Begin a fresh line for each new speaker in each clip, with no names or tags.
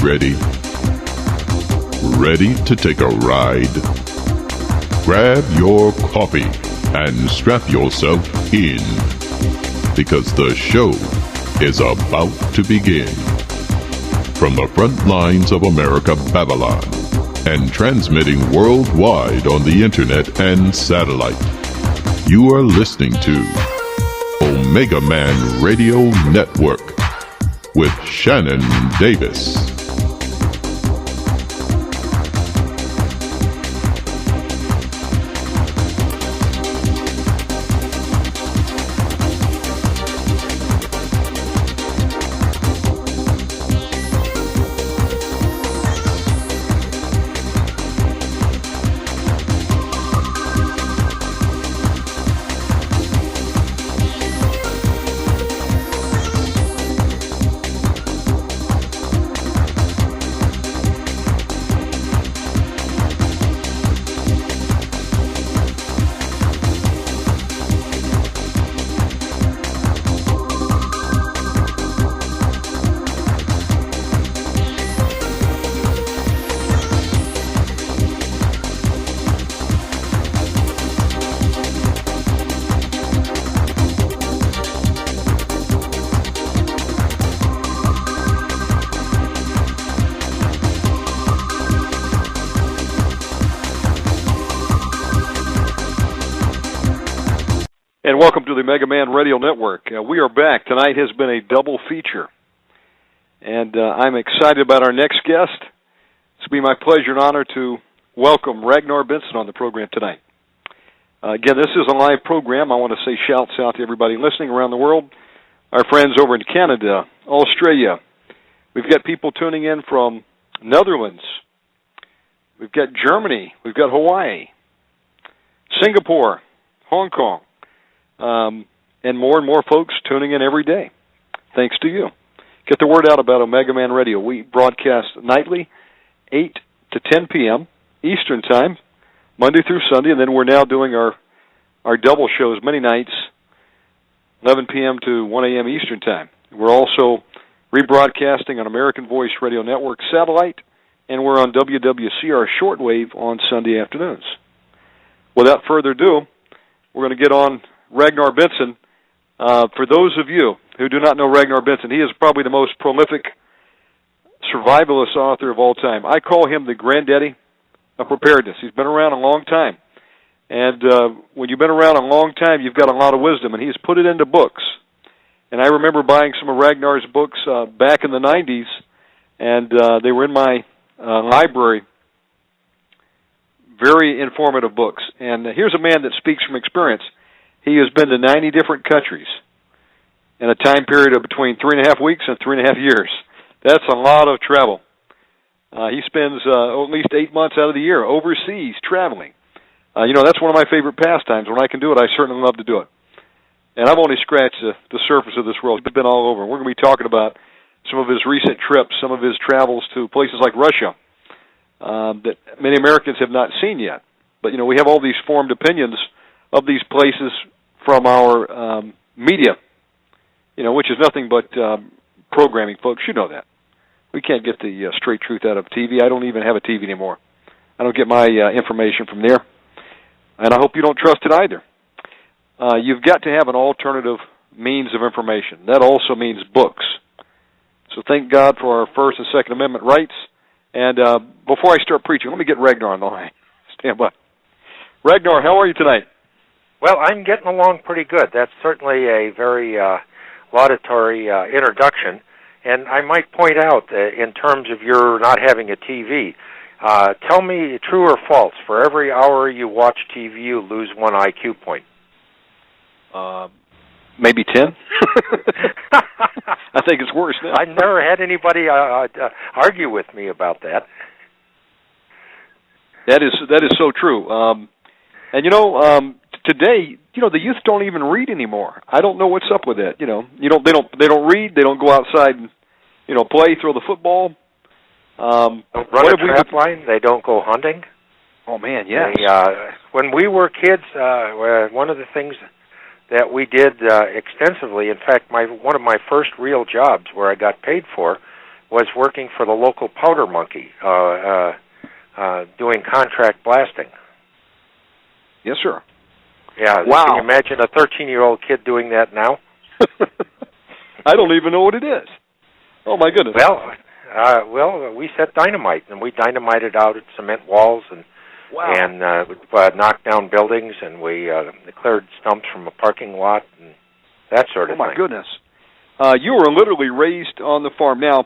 ready? Ready to take a ride? Grab your coffee and strap yourself in, because the show is about to begin. From the front lines of America, Babylon, and transmitting worldwide on the internet and satellite, you are listening to Omega Man Radio Network with Shannon Davis.
And welcome to the Mega Man Radio Network. We are back. Tonight has been a double feature. And I'm excited about our next guest. It's been my pleasure and honor to welcome Ragnar Benson on the program tonight. Again, this is a live program. I want to say shouts out to everybody listening around the world. Our friends over in Canada, Australia. We've got people tuning in from Netherlands. We've got Germany. We've got Hawaii, Singapore, Hong Kong. And more folks tuning in every day. Thanks to you. Get the word out about Omega Man Radio. We broadcast nightly, 8 to 10 p.m. Eastern Time, Monday through Sunday, and then we're now doing our double shows many nights, 11 p.m. to 1 a.m. Eastern Time. We're also rebroadcasting on American Voice Radio Network satellite, and we're on WWCR shortwave on Sunday afternoons. Without further ado, we're going to get on Ragnar Benson. For those of you who do not know Ragnar Benson, he is probably the most prolific survivalist author of all time. I call him the granddaddy of preparedness. He's been around a long time. And when you've been around a long time, you've got a lot of wisdom, and he's put it into books. And I remember buying some of Ragnar's books back in the 90s, and they were in my library. Very informative books. And here's a man that speaks from experience. He has been to 90 different countries in a time period of between 3.5 weeks and 3.5 years. That's a lot of travel. He spends at least 8 months out of the year overseas traveling. That's one of my favorite pastimes. When I can do it, I certainly love to do it. And I've only scratched the surface of this world. He's been all over. We're going to be talking about some of his recent trips, some of his travels to places like Russia that many Americans have not seen yet. But, we have all these formed opinions of these places from our media, which is nothing but programming, folks. You know that. We can't get the straight truth out of TV. I don't even have a TV anymore. I don't get my information from there, and I hope you don't trust it either. You've got to have an alternative means of information. That also means books. So thank God for our First and Second Amendment rights. And before I start preaching, let me get Ragnar on the line. Stand by. Ragnar, how are you tonight?
Well, I'm getting along pretty good. That's certainly a very laudatory introduction. And I might point out, in terms of your not having a TV, tell me true or false, for every hour you watch TV, you lose 1 IQ point.
Maybe 10. I think it's worse now.
I've never had anybody argue with me about that.
That is so true. Today, the youth don't even read anymore. I don't know what's up with that. They don't read. They don't go outside and play, throw the football.
Don't run a trap line. They don't go hunting.
Oh man, yes.
When we were kids, one of the things that we did extensively, in fact, one of my first real jobs where I got paid for was working for the local powder monkey, doing contract blasting.
Yes, sir.
Yeah.
Wow.
Can you imagine a 13-year-old kid doing that now?
I don't even know what it is. Oh, my goodness.
Well, we set dynamite, and we dynamited out cement walls and knocked down buildings, and we cleared stumps from a parking lot and that sort of thing.
Oh, my goodness. You were literally raised on the farm. Now,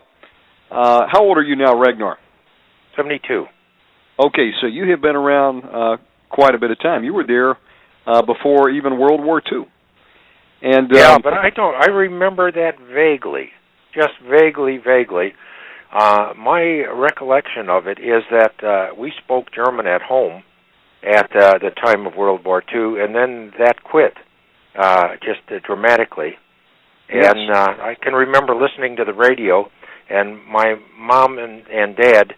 how old are you now, Ragnar?
72.
Okay, so you have been around quite a bit of time. You were there before even World War II. And
but I remember that vaguely, just vaguely. My recollection of it is that we spoke German at home at the time of World War II, and then that quit just dramatically.
Yes.
And I can remember listening to the radio, and my mom and dad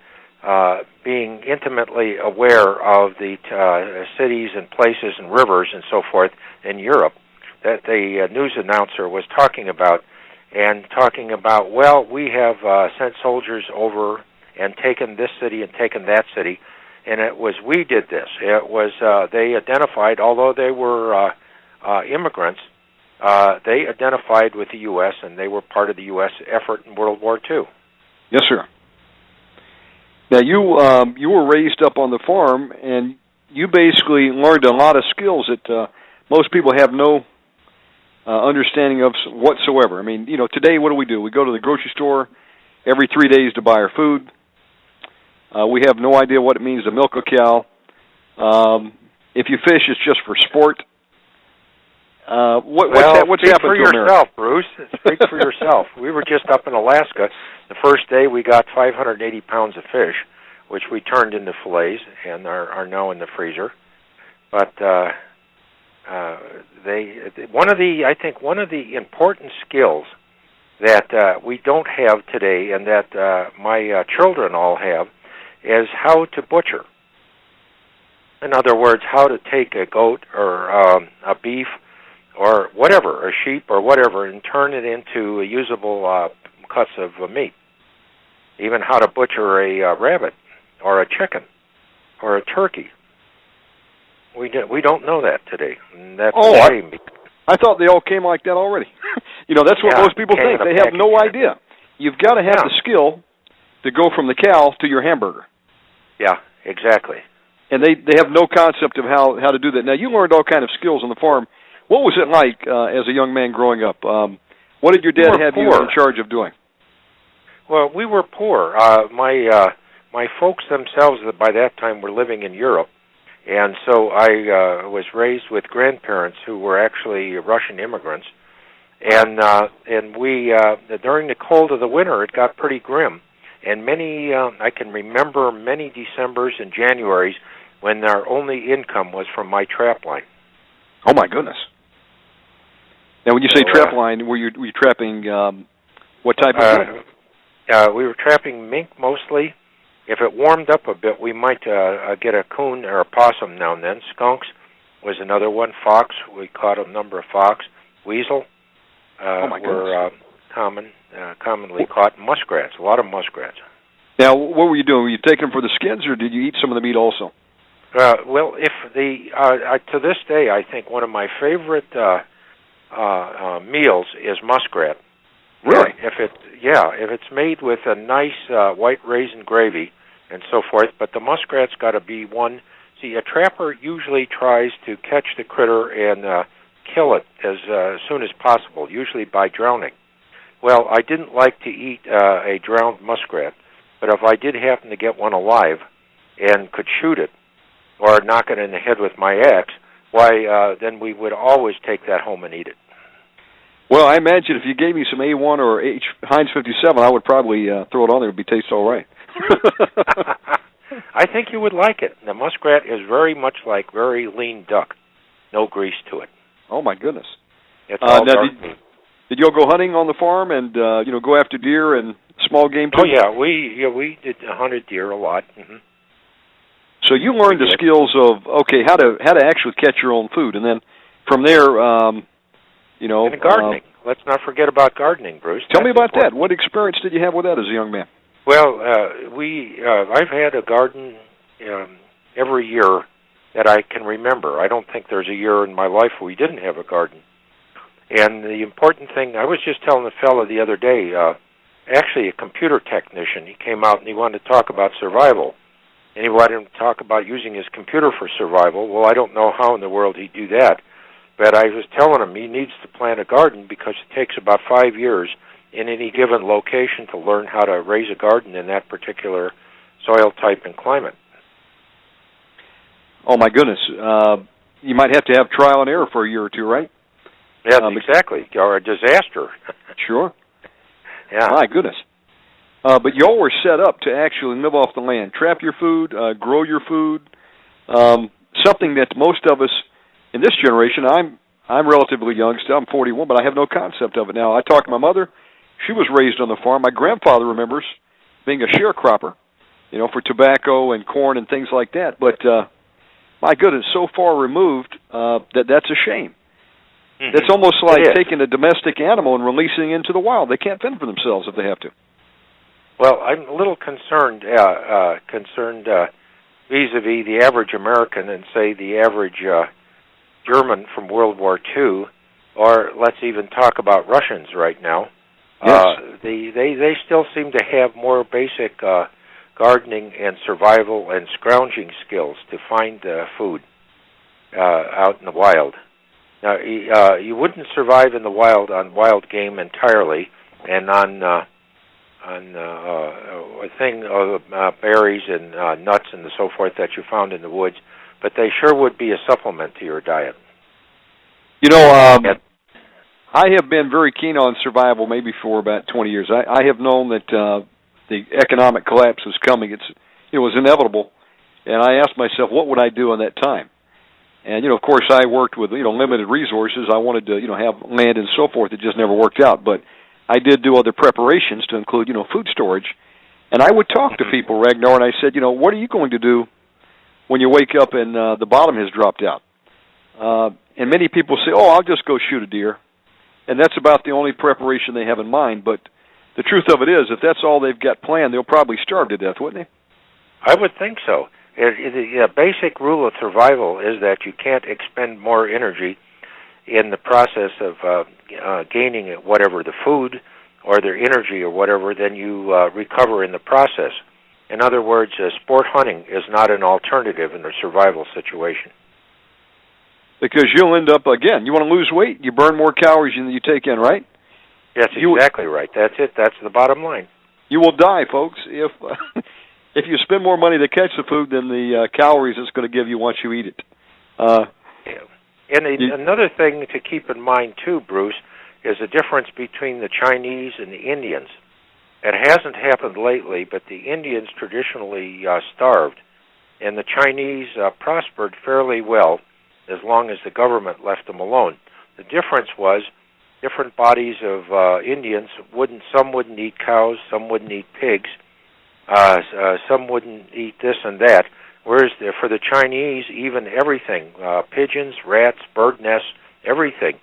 being intimately aware of the cities and places and rivers and so forth in Europe that the news announcer was talking about, well, we have sent soldiers over and taken this city and taken that city, and it was we did this. It was they identified, although they were immigrants, they identified with the U.S., and they were part of the U.S. effort in World War II.
Yes, sir. Now, you were raised up on the farm, and you basically learned a lot of skills that most people have no understanding of whatsoever. I mean, today what do? We go to the grocery store every 3 days to buy our food. We have no idea what it means to milk a cow. If you fish, it's just for sport. What's happened to America?
Speak for yourself, Bruce. Speak for yourself. We were just up in Alaska. The first day we got 580 pounds of fish, which we turned into fillets and are now in the freezer. But one of the important skills that we don't have today, and that my children all have, is how to butcher. In other words, how to take a goat or a beef or whatever, a sheep or whatever, and turn it into usable cuts of meat. Even how to butcher a rabbit or a chicken or a turkey. We don't know that today. And that's a shame.
I thought they all came like that already. That's what most people think. They have no idea. You've got to have the skill to go from the cow to your hamburger.
Yeah, exactly.
And they have no concept of how to do that. Now, you learned all kind of skills on the farm. What was it like as a young man growing up? What did your dad have you in charge of doing?
Well, we were poor. My folks themselves, by that time, were living in Europe, and so I was raised with grandparents who were actually Russian immigrants. And we during the cold of the winter, it got pretty grim. And I can remember many Decembers and Januaries when our only income was from my trap line.
Oh my goodness! Now, when you say trap line, were you trapping what type of thing?
We were trapping mink mostly. If it warmed up a bit, we might get a coon or a possum now and then. Skunks was another one. Fox, we caught a number of fox. Weasel were commonly caught. Muskrats, a lot of muskrats.
Now, what were you doing? Were you taking them for the skins, or did you eat some of the meat also?
Well, if to this day, I think one of my favorite meals is muskrat.
Really?
If it's made with a nice white raisin gravy and so forth, but the muskrat's got to be one. See, a trapper usually tries to catch the critter and kill it as soon as possible, usually by drowning. Well, I didn't like to eat a drowned muskrat, but if I did happen to get one alive and could shoot it or knock it in the head with my axe, then we would always take that home and eat it.
Well, I imagine if you gave me some A1 or Heinz 57, I would probably throw it on there. It would taste all right.
I think you would like it. The muskrat is very much like very lean duck. No grease to it.
Oh, my goodness.
It's all dark meat.
Did you all go hunting on the farm and go after deer and small game too?
Oh, yeah. We did hunted deer a lot. Mm-hmm.
So you learned the skills of, how to actually catch your own food. And then from there, You know,
and gardening. Let's not forget about gardening, Bruce.
Tell me about that. What experience did you have with that as a young man?
Well, I've had a garden every year that I can remember. I don't think there's a year in my life where we didn't have a garden. And the important thing, I was just telling a fellow the other day, actually a computer technician, he came out and he wanted to talk about survival. And he wanted to talk about using his computer for survival. Well, I don't know how in the world he'd do that. But I was telling him he needs to plant a garden because it takes about 5 years in any given location to learn how to raise a garden in that particular soil type and climate.
Oh, my goodness. You might have to have trial and error for a year or two, right?
Yeah, exactly. Or a disaster.
Sure.
Yeah.
My goodness. But y'all were set up to actually live off the land, trap your food, grow your food, something that most of us in this generation, I'm relatively young still, I'm 41, but I have no concept of it now. I talk to my mother. She was raised on the farm. My grandfather remembers being a sharecropper, you know, for tobacco and corn and things like that. But my goodness, so far removed that's a shame. Mm-hmm. It's almost like taking a domestic animal and releasing it into the wild. They can't fend for themselves if they have to.
Well, I'm a little concerned vis-a-vis the average American and, say, the average German from World War II, or let's even talk about Russians right now.
Yes.
They still seem to have more basic gardening and survival and scrounging skills to find food out in the wild. Now, you wouldn't survive in the wild on wild game entirely, and on a thing of berries and nuts and so forth that you found in the woods, but they sure would be a supplement to your diet.
You know, I have been very keen on survival maybe for about 20 years. I have known that the economic collapse was coming. It was inevitable, and I asked myself, what would I do in that time? And, you know, of course, I worked with, you know, limited resources. I wanted to, you know, have land and so forth. It just never worked out. But I did do other preparations to include, you know, food storage. And I would talk to people, Ragnar, and I said, you know, what are you going to do when you wake up and the bottom has dropped out? And many people say, oh, I'll just go shoot a deer. And that's about the only preparation they have in mind. But the truth of it is, if that's all they've got planned, they'll probably starve to death, wouldn't they?
I would think so. The basic rule of survival is that you can't expend more energy in the process of gaining whatever the food or their energy or whatever than you recover in the process. In other words, sport hunting is not an alternative in a survival situation.
Because you'll end up, again, you want to lose weight, you burn more calories than you take in, right?
That's exactly right. That's it. That's the bottom line.
You will die, folks, if you spend more money to catch the food than the calories it's going to give you once you eat it.
And another thing to keep in mind, too, Bruce, is the difference between the Chinese and the Indians. It hasn't happened lately, but the Indians traditionally starved, and the Chinese prospered fairly well as long as the government left them alone. The difference was different bodies of Indians some wouldn't eat cows, some wouldn't eat pigs, some wouldn't eat this and that, whereas for the Chinese, even everything, pigeons, rats, bird nests, everything,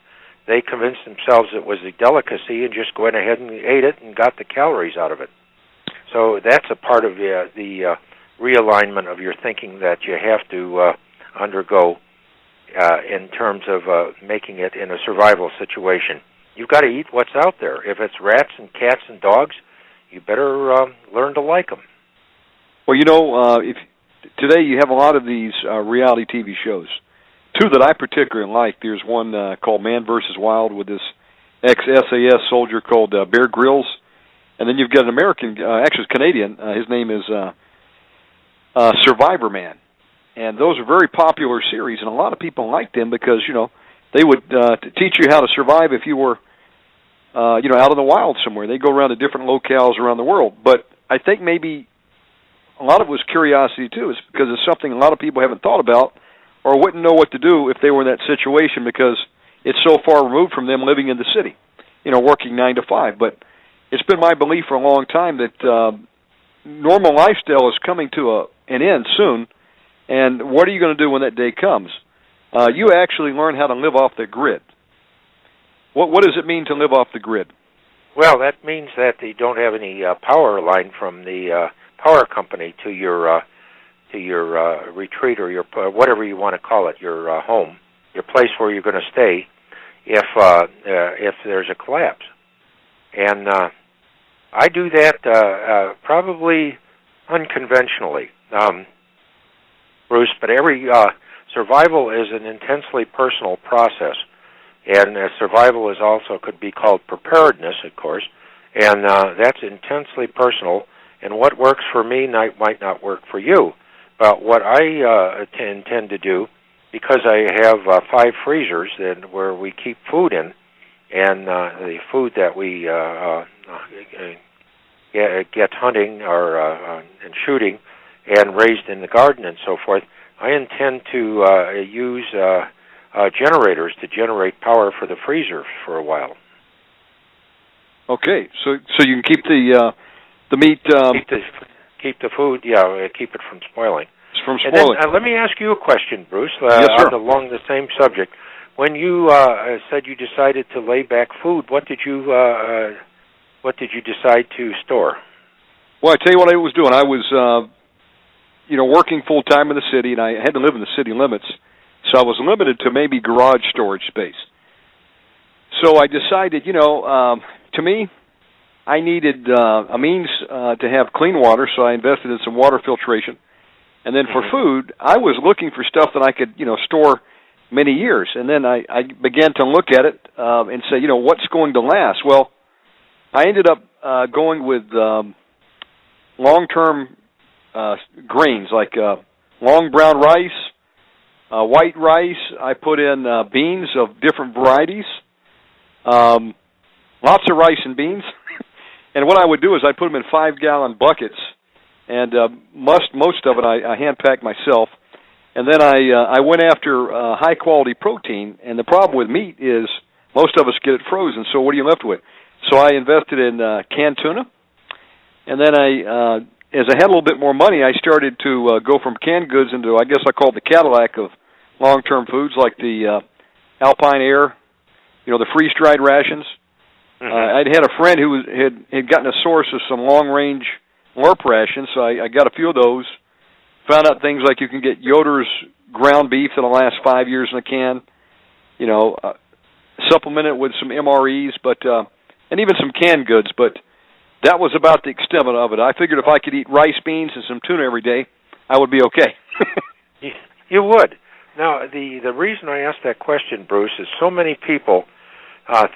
they convinced themselves it was a delicacy and just went ahead and ate it and got the calories out of it. So that's a part of the realignment of your thinking that you have to undergo in terms of making it in a survival situation. You've got to eat what's out there. If it's rats and cats and dogs, you better learn to like them.
Well, you know, today you have a lot of these reality TV shows. Two that I particularly like. There's one called Man vs. Wild with this ex-SAS soldier called Bear Grylls. And then you've got an American, actually it's Canadian, his name is Survivor Man. And those are very popular series, and a lot of people like them because, you know, they would teach you how to survive if you were, you know, out in the wild somewhere. They go around to different locales around the world. But I think maybe a lot of it was curiosity, too, is because it's something a lot of people haven't thought about or wouldn't know what to do if they were in that situation because it's so far removed from them living in the city, you know, working 9 to 5. But it's been my belief for a long time that normal lifestyle is coming to an end soon. And what are you going to do when that day comes? You actually learn how to live off the grid. What does it mean to live off the grid?
Well, that means that you don't have any power line from the power company to your retreat or your whatever you want to call it, your home, your place where you're going to stay, if there's a collapse. And I do that probably unconventionally, Bruce. But every survival is an intensely personal process, and survival is also could be called preparedness, of course, and that's intensely personal. And what works for me might not work for you. But what I intend to do, because I have 5 freezers where we keep food in, and the food that we get hunting or and shooting and raised in the garden and so forth, I intend to use generators to generate power for the freezer for a while.
Okay, so you can keep the meat.
Keep the food, keep it from spoiling.
It's from spoiling.
And then, let me ask you a question, Bruce.
Yes, sir.
Along the same subject. When you said you decided to lay back food, what did you decide to store?
Well, I tell you what I was doing. I was, working full time in the city, and I had to live in the city limits, so I was limited to maybe garage storage space. So I decided, to me, I needed a means to have clean water, so I invested in some water filtration. And then for food, I was looking for stuff that I could, store many years. And then I began to look at it and say, what's going to last? Well, I ended up going with long-term grains like long brown rice, white rice. I put in beans of different varieties, lots of rice and beans. And what I would do is I'd put them in 5-gallon buckets, and most of it I hand-packed myself. And then I went after high-quality protein, and the problem with meat is most of us get it frozen, so what are you left with? So I invested in canned tuna, and then as I had a little bit more money, I started to go from canned goods into, I guess I call it the Cadillac of long-term foods, like the Alpine Air, the freeze-dried rations. I'd had a friend who had gotten a source of some long-range LARP rations, so I got a few of those. Found out things like you can get Yoder's ground beef that'll last 5 years in a can. Supplement it with some MREs, and even some canned goods. But that was about the extent of it. I figured if I could eat rice, beans, and some tuna every day, I would be okay.
You would. Now, the reason I asked that question, Bruce, is so many people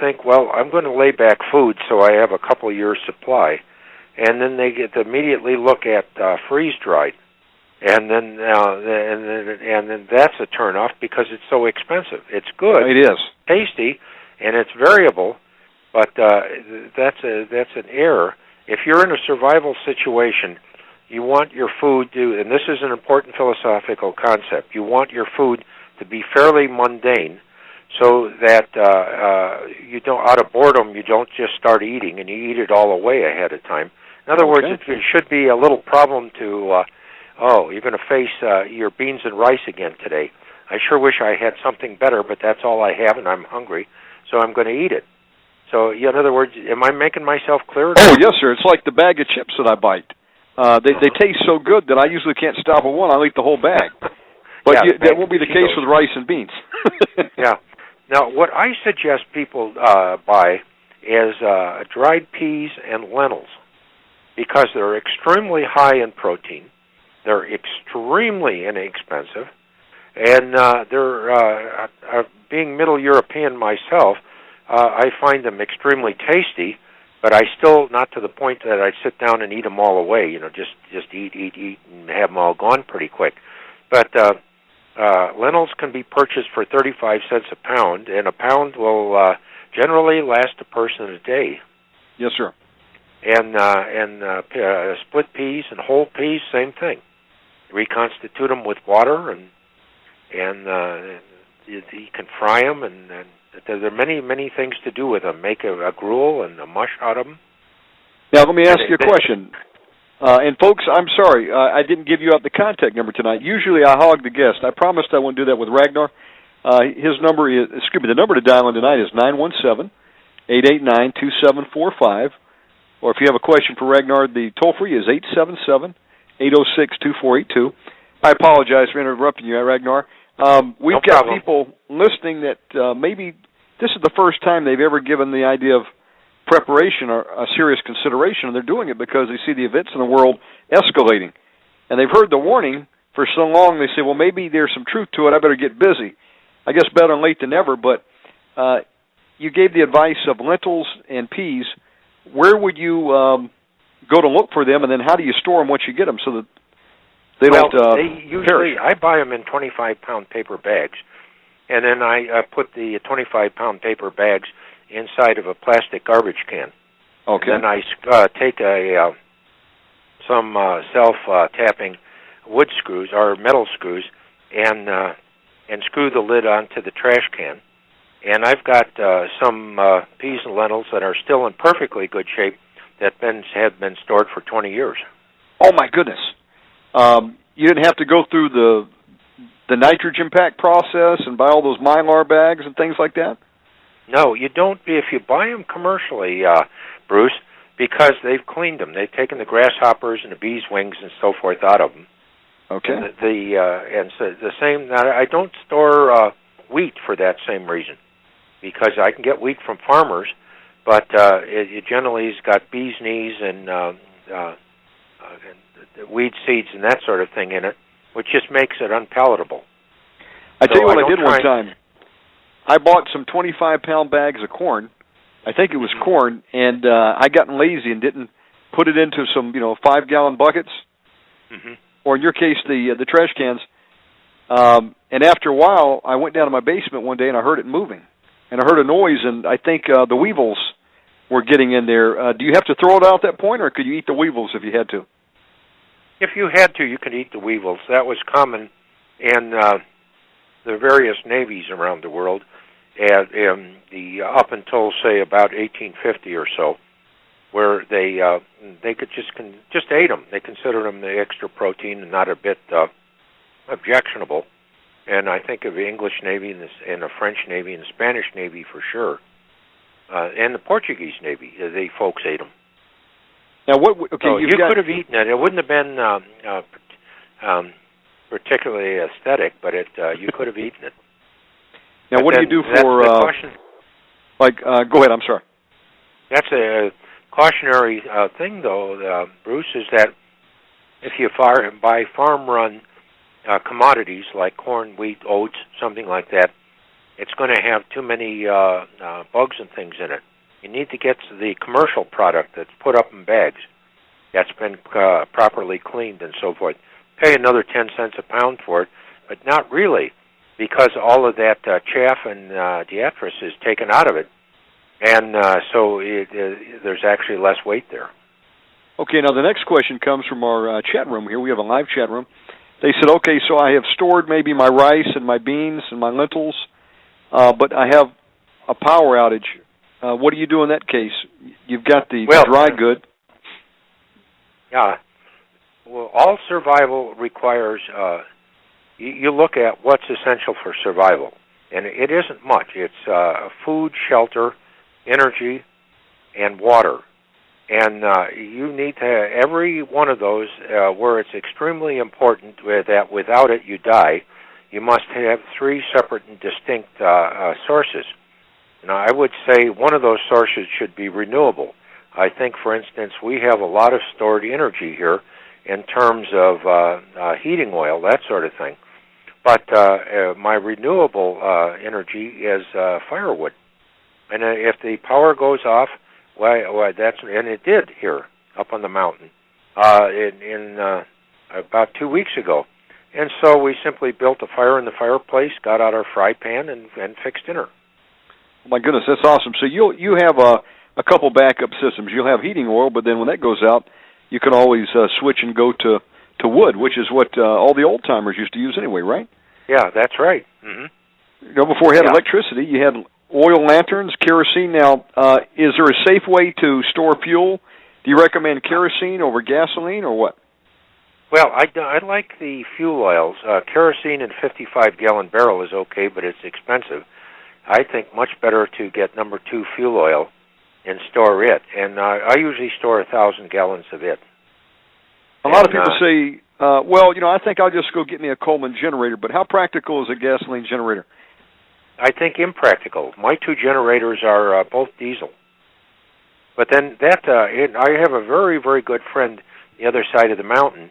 think, well, I'm going to lay back food so I have a couple of years' supply, and then they get to immediately look at freeze-dried, and then that's a turnoff because it's so expensive. It's good,
it is
tasty, and it's variable, but that's an error. If you're in a survival situation, you want your food to, and this is an important philosophical concept, you want your food to be fairly mundane, so that you don't, out of boredom, you don't just start eating and you eat it all away ahead of time. In other words, it should be a little problem to, you're going to face your beans and rice again today. I sure wish I had something better, but that's all I have, and I'm hungry, so I'm going to eat it. So, in other words, am I making myself clear?
Oh, yes, sir. It's like the bag of chips that I bite. They taste so good that I usually can't stop at one. I'll eat the whole bag. But that won't be the case with rice and beans.
Yeah. Now, what I suggest people buy is dried peas and lentils, because they're extremely high in protein, they're extremely inexpensive, and they're being Middle European myself, I find them extremely tasty, but I still, not to the point that I sit down and eat them all away, just eat, and have them all gone pretty quick. But lentils can be purchased for 35 cents a pound, and a pound will generally last a person a day.
Yes, sir.
And split peas and whole peas, same thing. Reconstitute them with water, and you can fry them, and there are many things to do with them. Make a gruel and a mush out of them.
Now, let me ask you a question. And folks, I'm sorry, I didn't give you out the contact number tonight. Usually I hog the guest. I promised I wouldn't do that with Ragnar. His number is, the number to dial in tonight is 917-889-2745. Or if you have a question for Ragnar, the toll-free is 877-806-2482. I apologize for interrupting you, Ragnar. We've got people listening that maybe this is the first time they've ever given the idea of preparation or a serious consideration, and they're doing it because they see the events in the world escalating. And they've heard the warning for so long, they say, well, maybe there's some truth to it, I better get busy. I guess better late than never, but you gave the advice of lentils and peas. Where would you go to look for them, and then how do you store them once you get them so that they don't perish?
I buy them in 25-pound paper bags, and then I put the 25-pound paper bags inside of a plastic garbage can.
Okay.
And then I take some self-tapping wood screws or metal screws and screw the lid onto the trash can. And I've got some peas and lentils that are still in perfectly good shape that have been stored for 20 years.
Oh, my goodness. You didn't have to go through the nitrogen pack process and buy all those Mylar bags and things like that?
No, you don't. If you buy them commercially, Bruce, because they've cleaned them. They've taken the grasshoppers and the bees' wings and so forth out of them.
Okay.
And so the same. I don't store wheat for that same reason, because I can get wheat from farmers, but it generally has got bees' knees and weed seeds and that sort of thing in it, which just makes it unpalatable.
I tell you what I did one time. I bought some 25-pound bags of corn. I think it was corn, and I got lazy and didn't put it into some 5-gallon buckets, or in your case the trash cans. And after a while, I went down to my basement one day and I heard it moving, and I heard a noise, and I think the weevils were getting in there. Do you have to throw it out at that point, or could you eat the weevils if you had to?
If you had to, you could eat the weevils. That was common in the various navies around the world, and up until say about 1850 or so, where they could just ate them. They considered them the extra protein and not a bit objectionable. And I think of the English Navy and the French Navy and the Spanish Navy for sure, and the Portuguese Navy. They folks ate them.
Now,
so you could have eaten it. It wouldn't have been particularly aesthetic, but you could have eaten it.
Now, what do you do for? Go ahead. I'm sorry.
That's a cautionary thing, though, Bruce, is that if you buy farm-run commodities like corn, wheat, oats, something like that, it's going to have too many bugs and things in it. You need to get the commercial product that's put up in bags, that's been properly cleaned and so forth. Pay another 10 cents a pound for it, but not really, because all of that chaff and diatheris is taken out of it, and so there's actually less weight there.
Okay, now the next question comes from our chat room here. We have a live chat room. They said, okay, so I have stored maybe my rice and my beans and my lentils, but I have a power outage. What do you do in that case? You've got the dry good.
Yeah. Well, all survival requires, you look at what's essential for survival. And it isn't much. It's food, shelter, energy, and water. And you need to have every one of those where it's extremely important that without it you die. You must have 3 separate and distinct sources. Now, I would say one of those sources should be renewable. I think, for instance, we have a lot of stored energy here in terms of heating oil, that sort of thing. But my renewable energy is firewood. And if the power goes off, and it did here up on the mountain in about 2 weeks ago. And so we simply built a fire in the fireplace, got out our fry pan, and fixed dinner.
Oh my goodness, that's awesome. So you have a couple backup systems. You'll have heating oil, but then when that goes out, you can always switch and go to wood, which is what all the old-timers used to use anyway, right?
Yeah, that's right. Mm-hmm.
Before we had electricity, you had oil lanterns, kerosene. Now, is there a safe way to store fuel? Do you recommend kerosene over gasoline or what?
Well, I like the fuel oils. Kerosene in 55-gallon barrel is okay, but it's expensive. I think much better to get number 2 fuel oil and store it. And I usually store 1,000 gallons of it.
A lot of people say, well, I think I'll just go get me a Coleman generator, but how practical is a gasoline generator?
I think impractical. My 2 generators are both diesel. But then I have a very, very good friend the other side of the mountain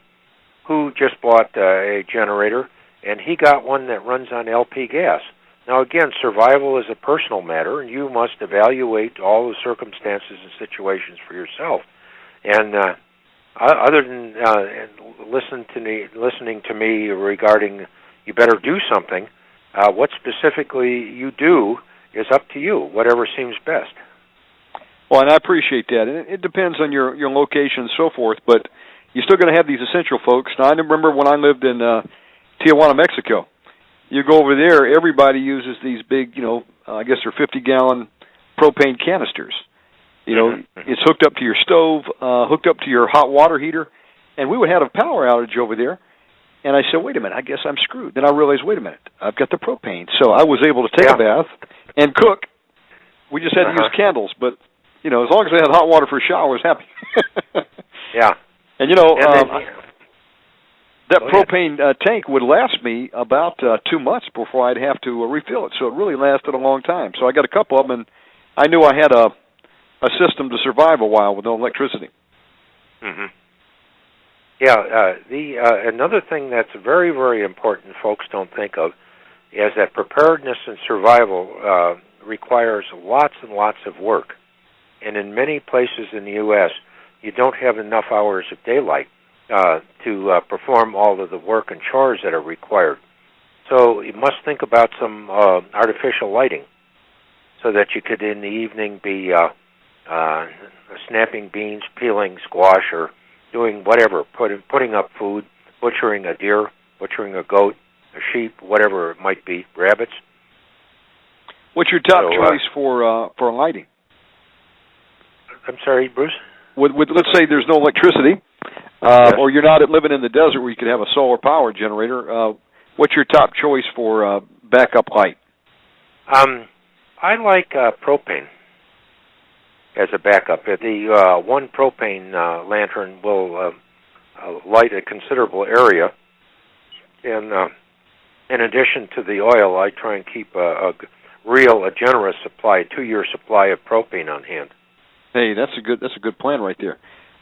who just bought a generator, and he got one that runs on LP gas. Now, again, survival is a personal matter, and you must evaluate all the circumstances and situations for yourself. And other than listening to me regarding you better do something, what specifically you do is up to you, whatever seems best.
Well, and I appreciate that. And it depends on your location and so forth, but you're still going to have these essential folks. Now, I remember when I lived in Tijuana, Mexico. You go over there, everybody uses these big, I guess they're 50-gallon propane canisters. It's hooked up to your stove, hooked up to your hot water heater, and we would have a power outage over there. And I said, wait a minute, I guess I'm screwed. Then I realized, wait a minute, I've got the propane. So I was able to take a bath and cook. We just had to use candles, but, as long as I had hot water for a shower, I was happy.
Yeah.
And, that propane tank would last me about 2 months before I'd have to refill it. So it really lasted a long time. So I got a couple of them, and I knew I had a system to survive a while with no electricity.
Mm-hmm. Yeah, another thing that's very, very important folks don't think of is that preparedness and survival requires lots and lots of work. And in many places in the U.S., you don't have enough hours of daylight to perform all of the work and chores that are required. So you must think about some artificial lighting so that you could in the evening be snapping beans, peeling squash, or doing whatever, putting up food, butchering a deer, butchering a goat, a sheep, whatever it might be, rabbits.
What's your top choice for lighting?
I'm sorry, Bruce?
Let's say there's no electricity, or you're not living in the desert where you could have a solar power generator. What's your top choice for backup light?
I like propane as a backup. The one propane lantern will light a considerable area, and in addition to the oil, I try and keep a generous supply, a 2-year supply of propane on hand.
Hey, that's a good plan right there.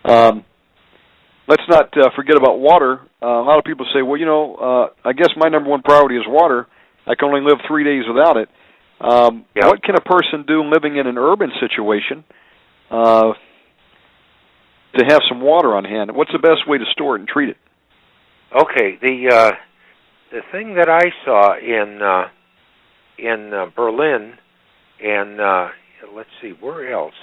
Let's not forget about water. A lot of people say, well, I guess my number one priority is water. I can only live 3 days without it. What can a person do living in an urban situation to have some water on hand? What's the best way to store it and treat it?
Okay, the thing that I saw in Berlin and let's see, where else?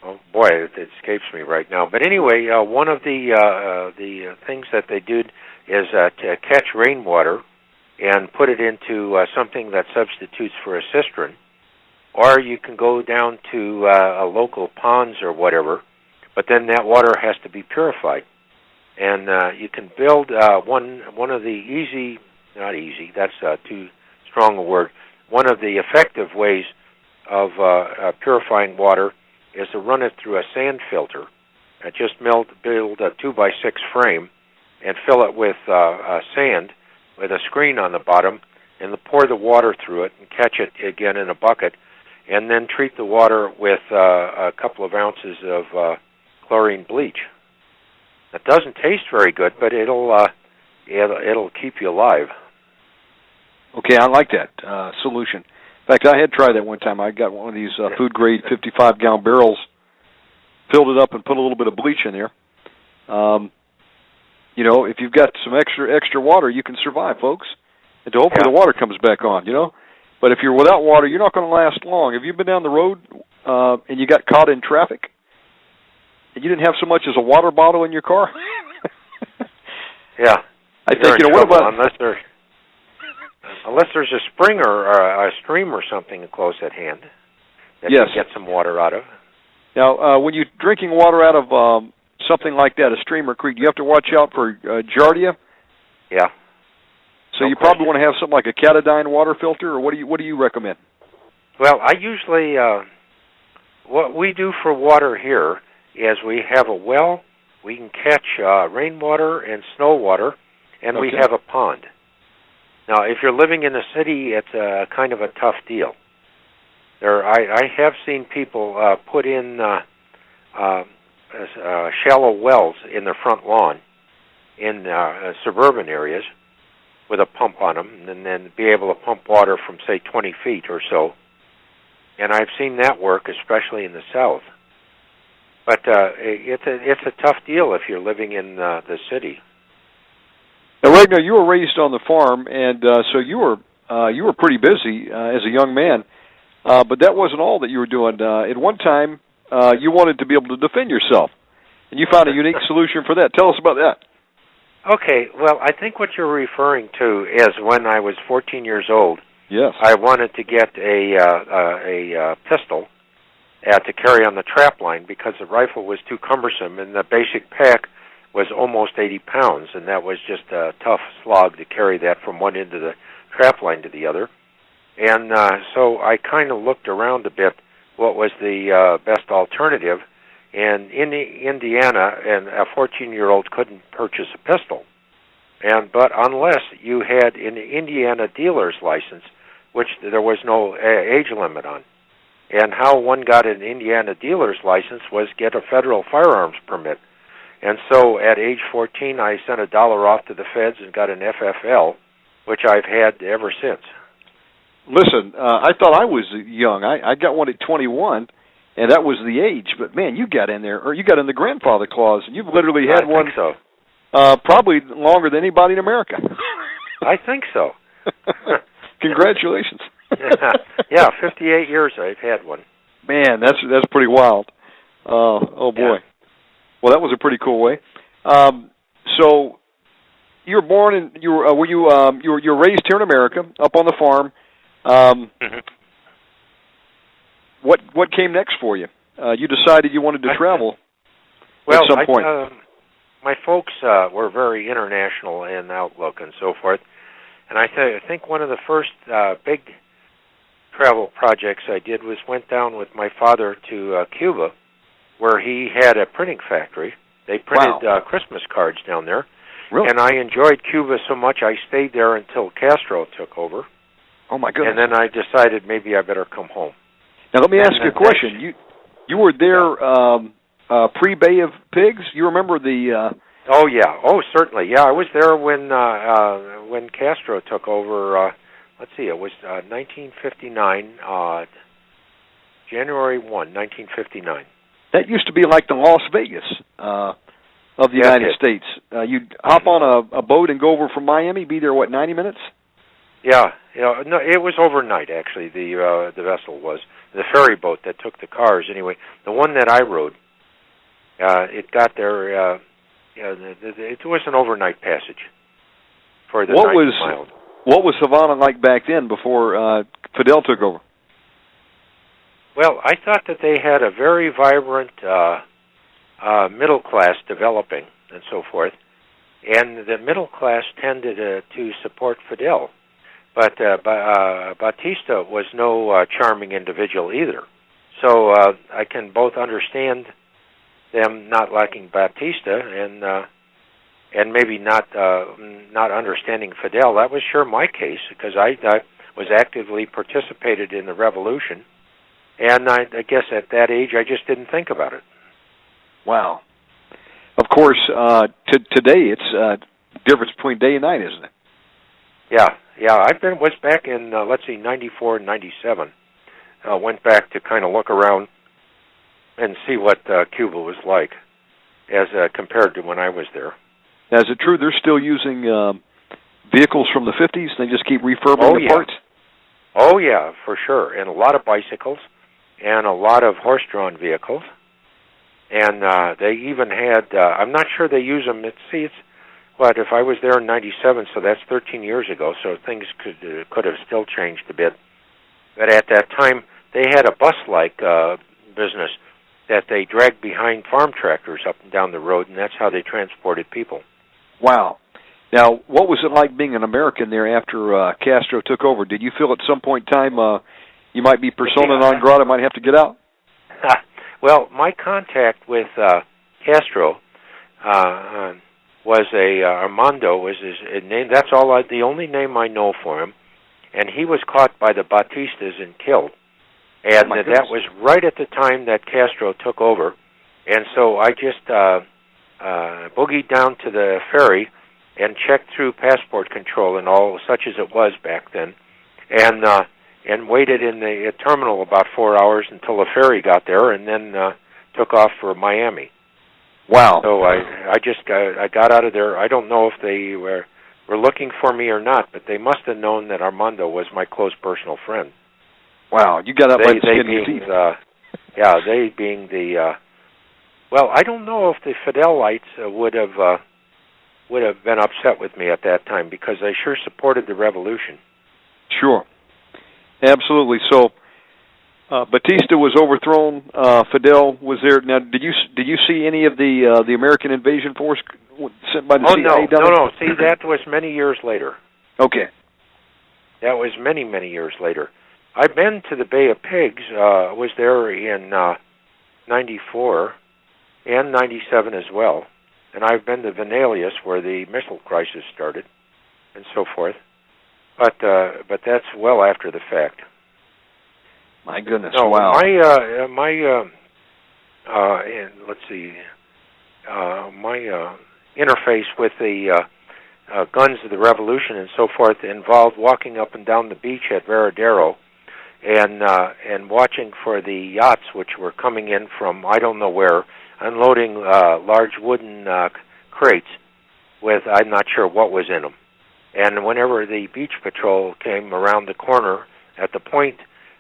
Oh boy, it escapes me right now. But anyway, one of the things that they did is to catch rainwater and put it into something that substitutes for a cistern, or you can go down to local ponds or whatever. But then that water has to be purified, and you can build one of the not easy. That's too strong a word. One of the effective ways of purifying water is to run it through a sand filter. Just build a 2x6 frame and fill it with sand with a screen on the bottom, and pour the water through it and catch it again in a bucket, and then treat the water with a couple of ounces of chlorine bleach. It doesn't taste very good, but it'll keep you alive.
Okay, I like that solution. In fact, I had tried that one time. I got one of these food-grade 55-gallon barrels, filled it up, and put a little bit of bleach in there. If you've got some extra water, you can survive, folks. And hopefully the water comes back on, But if you're without water, you're not going to last long. Have you been down the road and you got caught in traffic and you didn't have so much as a water bottle in your car?
Yeah.
I think, what about...
Unless there's a spring or a stream or something close at hand that you can get some water out of.
Now, when you're drinking water out of something like that, a stream or creek, do you have to watch out for giardia?
Yeah.
So you probably want to have something like a Katadyn water filter, or what do you recommend?
Well, I usually, what we do for water here is we have a well, we can catch rainwater and snow water, and we have a pond. Now, if you're living in the city, it's kind of a tough deal. I have seen people put in shallow wells in their front lawn in suburban areas with a pump on them, and then be able to pump water from, say, 20 feet or so. And I've seen that work, especially in the south. But it's a tough deal if you're living in the city.
Now, Ragnar, you were raised on the farm, and so you were pretty busy as a young man. But that wasn't all that you were doing. At one time, you wanted to be able to defend yourself, and you found a unique solution for that. Tell us about that.
Okay, well, I think what you're referring to is when I was 14 years old.
Yes.
I wanted to get a pistol to carry on the trap line because the rifle was too cumbersome, and the basic pack was almost 80 pounds, and that was just a tough slog to carry that from one end of the trap line to the other. And so I kind of looked around a bit what was the best alternative. And in Indiana, and a 14-year-old couldn't purchase a pistol. But unless you had an Indiana dealer's license, which there was no age limit on. And how one got an Indiana dealer's license was get a federal firearms permit. And so at age 14, I sent $1 off to the feds and got an FFL, which I've had ever since.
Listen, I thought I was young. I got one at 21. And that was the age, but man, you got in there, or you got in the grandfather clause, and you've literally had one.
I think so.
Probably longer than anybody in America.
I think so.
Congratulations.
Yeah, 58 years I've had one.
Man, that's pretty wild. Oh boy. Yeah. Well, that was a pretty cool way. So you were born in you were raised here in America, up on the farm.
Mm-hmm.
What came next for you? You decided you wanted to travel at some point.
My folks were very international in outlook and so forth, and I think one of the first big travel projects I did was went down with my father to Cuba, where he had a printing factory. They printed Christmas cards down there,
really? And
I enjoyed Cuba so much I stayed there until Castro took over.
Oh my goodness!
And then I decided maybe I better come home.
Now, let me ask you a question. You were there pre-Bay of Pigs? You remember the...
Oh, yeah. Oh, certainly. Yeah, I was there when Castro took over. Let's see, it was 1959, January 1, 1959.
That used to be like the Las Vegas of the United States. You'd hop on a boat and go over from Miami, be there, 90 minutes?
Yeah. No, it was overnight, actually, the vessel was. The ferry boat that took the cars, anyway. The one that I rode, it got there, it was an overnight passage for the 90 miles.
What was Havana like back then before Fidel took over?
Well, I thought that they had a very vibrant middle class developing and so forth, and the middle class tended to support Fidel. But Batista was no charming individual either. So I can both understand them not liking Batista and maybe not understanding Fidel. That was sure my case because I was actively participated in the revolution, and I guess at that age I just didn't think about it.
Wow. Of course, today it's difference between day and night, isn't it?
Yeah. I was back in 94 and 97. Went back to kind of look around and see what Cuba was like as compared to when I was there.
Now, is it true they're still using vehicles from the 50s? They just keep refurbishing the parts?
Oh yeah, for sure. And a lot of bicycles and a lot of horse-drawn vehicles. And they even had. I'm not sure they use them. But if I was there in 97, so that's 13 years ago, so things could have still changed a bit. But at that time, they had a bus-like business. that they dragged behind farm tractors up and down the road, and that's how they transported people.
Wow. Now, what was it like being an American there after Castro took over? Did you feel at some point in time you might be persona non grata, might have to get out?
Well, my contact with Castro was Armando was his name. That's the only name I know for him. And he was caught by the Batistas and killed. And that was right at the time that Castro took over. And so I just boogied down to the ferry and checked through passport control and all, such as it was back then, and waited in the terminal about 4 hours until the ferry got there, and then took off for Miami.
Wow!
So I got out of there. I don't know if they were looking for me or not, but they must have known that Armando was my close personal friend.
Wow! You got out by the skin of your teeth.
Yeah, they being the. Well, I don't know if the Fidelites would have been upset with me at that time, because they sure supported the revolution.
Sure, absolutely. So Batista was overthrown. Fidel was there. Now, did you see any of the American invasion force sent by the CIA?
No. See, that was many years later.
Okay,
that was many years later. I've been to the Bay of Pigs. Was there in '94 and '97 as well. And I've been to Venalius, where the missile crisis started, and so forth. But that's well after the fact.
My goodness!
No,
wow.
And let's see, my interface with the guns of the revolution and so forth involved walking up and down the beach at Veradero, and watching for the yachts which were coming in from I don't know where, unloading large wooden crates with I'm not sure what was in them. And whenever the beach patrol came around the corner at the point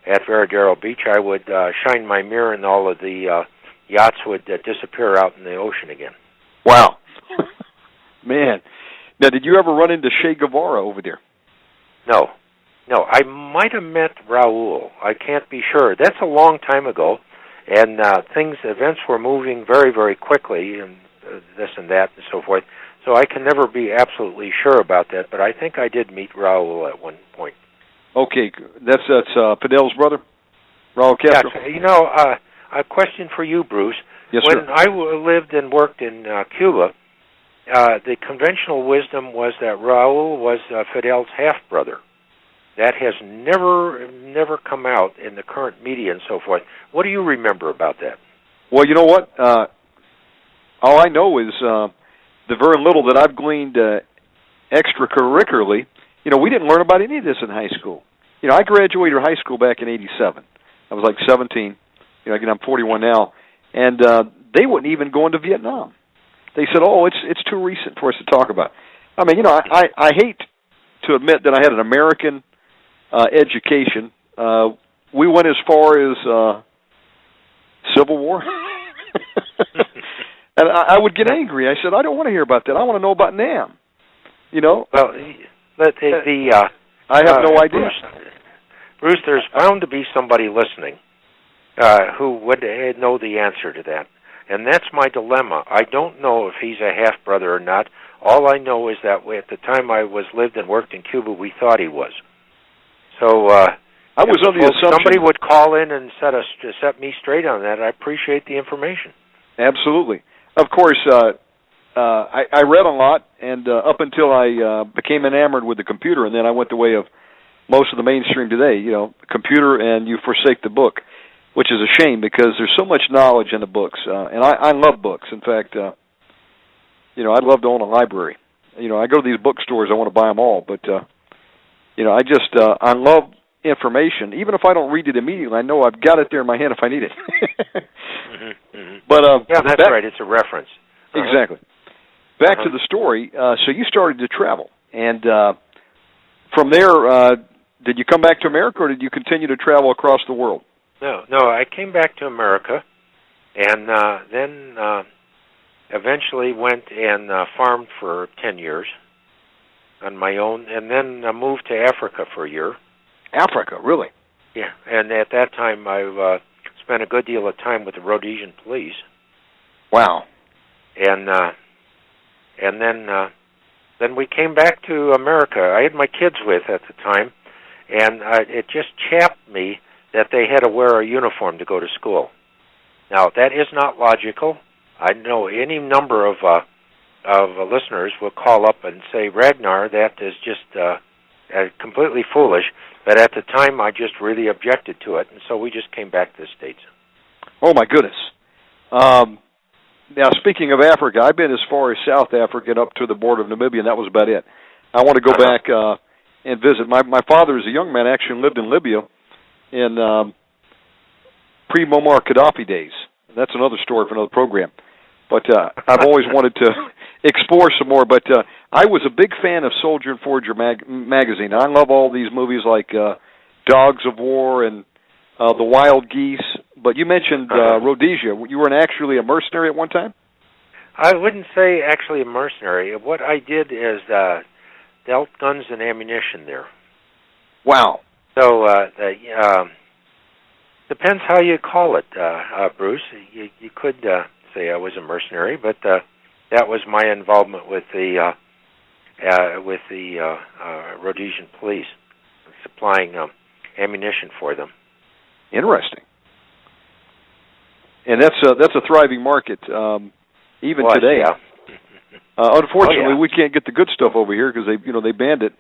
at Veradero Beach, I would shine my mirror and all of the yachts would disappear out in the ocean again.
Wow. Man. Now, did you ever run into Che Guevara over there?
No. I might have met Raul. I can't be sure. That's a long time ago. And events were moving very, very quickly, and this and that and so forth. So I can never be absolutely sure about that, but I think I did meet Raul at one point.
Okay, that's Fidel's brother, Raul Castro.
Yeah, a question for you, Bruce.
Yes,
when
sir.
I lived and worked in Cuba, the conventional wisdom was that Raul was Fidel's half-brother. That has never come out in the current media and so forth. What do you remember about that?
Well, you know what? All I know is the very little that I've gleaned extracurricularly. We didn't learn about any of this in high school. I graduated high school back in '87. I was like 17. Again, I'm 41 now, and they wouldn't even go into Vietnam. They said, "Oh, it's too recent for us to talk about." I mean, I hate to admit that I had an American education. We went as far as Civil War. And I would get angry. I said, I don't want to hear about that. I want to know about NAM. Well,
I
have no idea.
Bruce, there's bound to be somebody listening who would know the answer to that. And that's my dilemma. I don't know if he's a half-brother or not. All I know is that at the time I lived and worked in Cuba, we thought he was. So I was under the assumption somebody would call in and set me straight on that. I appreciate the information.
Absolutely. Of course, I read a lot, and up until I became enamored with the computer, and then I went the way of most of the mainstream today, computer, and you forsake the book, which is a shame because there's so much knowledge in the books, and I love books. In fact, I'd love to own a library. I go to these bookstores, I want to buy them all, but, I love information. Even if I don't read it immediately, I know I've got it there in my hand if I need it. But
yeah, that's right. It's a reference.
Exactly. Back to the story. So you started to travel, and from there, did you come back to America, or did you continue to travel across the world?
No. I came back to America, and then eventually went and farmed for 10 years on my own, and then moved to Africa for a year.
Africa, really?
Yeah, and at that time I spent a good deal of time with the Rhodesian police.
Wow.
And then we came back to America. I had my kids with at the time, and it just chapped me that they had to wear a uniform to go to school. Now, that is not logical. I know any number of listeners will call up and say, Ragnar, that is just completely foolish. But at the time, I just really objected to it, and so we just came back to the States.
Oh, my goodness. Now, speaking of Africa, I've been as far as South Africa and up to the border of Namibia, and that was about it. I want to go back and visit. My father, as a young man, actually lived in Libya in pre-Muammar Gaddafi days. That's another story for another program. But I've always wanted to explore some more. But I was a big fan of Soldier and Forger magazine. I love all these movies like Dogs of War and The Wild Geese. But you mentioned Rhodesia. You were actually a mercenary at one time?
I wouldn't say actually a mercenary. What I did is dealt guns and ammunition there.
Wow.
So depends how you call it, Bruce. You could say I was a mercenary, but that was my involvement with the Rhodesian police, supplying ammunition for them.
Interesting. And that's a thriving market, even today.
Yeah.
Unfortunately, we can't get the good stuff over here because they banned it